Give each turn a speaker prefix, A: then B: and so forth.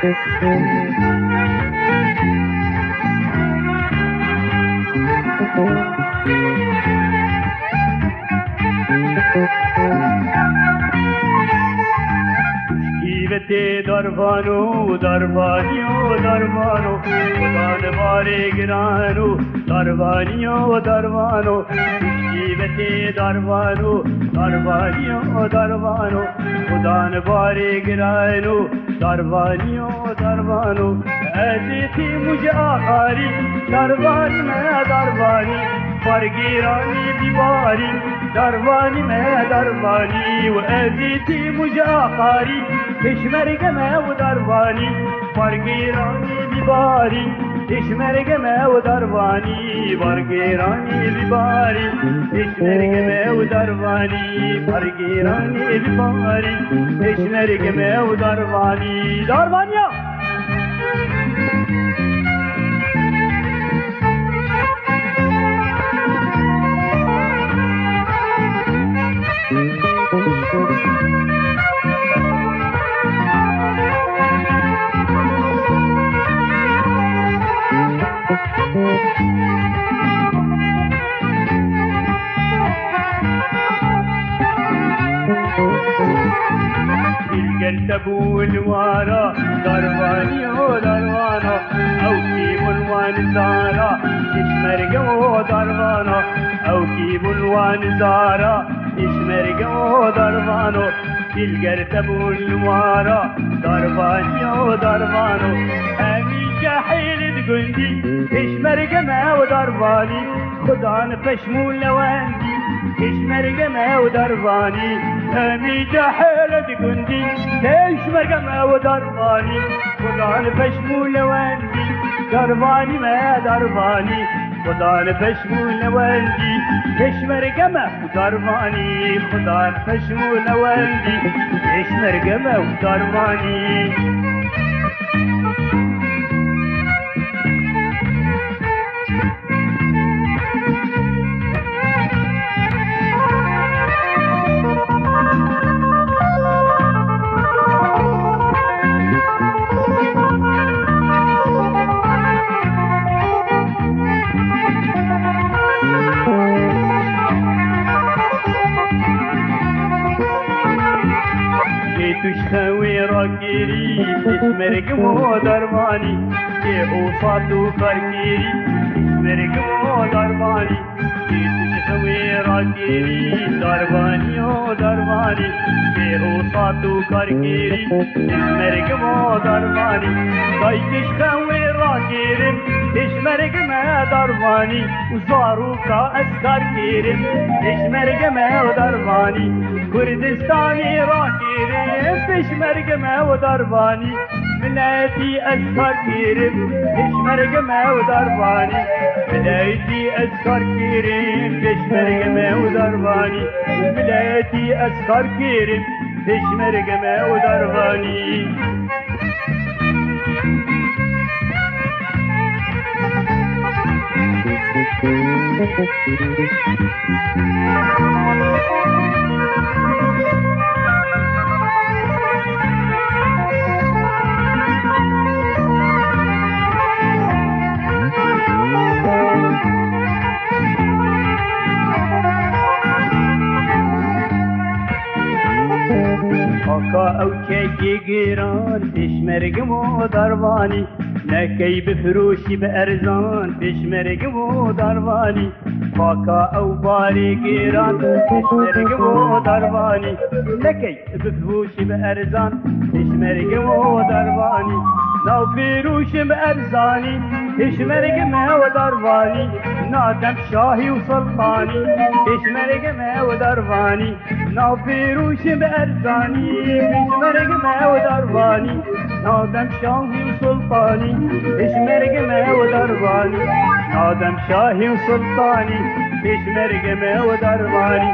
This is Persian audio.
A: گیوته دروانو دروانیو دروانو خدان باره گرانو دروانیو دروانو گیوته دروانو دروانیو دروانو خدان باره گرانو دروانیو دروانو ازیتی مجھے آخاری دروانی میں دروانی برگیرانی بیماری دروانی میں دروانی و ازیتی مجھے آخاری کشمرگ میں و دروانی برگیرانی بیماری کشمرگ میں و دروانی برگیرانی بیماری کشمرگ میں و دروانی برگیرانی بیماری کشمرگ میں و دروانی دروانیا تبو الوارا درواني دروانو او كيب الوان زارا اشمرقو دروانو او كيب الوان زارا اشمرقو دروانو تبو الوارا درواني دروانو امي جاحيل تقندي اشمرق ما ودرواني خدان فشمول لواندي اشمرق ما ودرواني امي جاحيل تقندي اشمرق ما ودرواني خدان فشمول لواندي درواني ما درواني خدان فشمول لواندي اشمرق ما ودرواني خدان فشمول لواندي اشمرق ما ودرواني تشخوي راكيري اسمرق مو درماني كيهو صادو كاركيري اسمرق مو درماني تشخوي راكيري درماني او درماني كيهو صادو كاركيري اسمرق مو درماني داي تشخوي راكيري اسمرق ما درماني وزاروكا اسكار كيري اسمرق ما درماني كردستاني راكيري اشمرق ما ودرباني ملايتي أذكر كريم اشمرق ما ودرباني ملايتي أذكر كريم اشمرق ما ودرباني ملايتي أذكر كريم اشمرق ما ودرباني او كي جيران تشمرق مو درباني نكي بفروشي بأرزان تشمرق مو درباني فاكا او باري جيران تشمرق مو درباني نكي بفروشي بأرزان تشمرق مو درباني نو فروشي بأرزاني تشمرق مو درباني نادم شاهي وسلطاني تشمرق مو درباني نو فروشي بأرزاني اشمرق ما ودرباني نادم شاهي وسلطاني اشمرق ما ودرباني نادم شاهي وسلطاني اشمرق ما ودرباني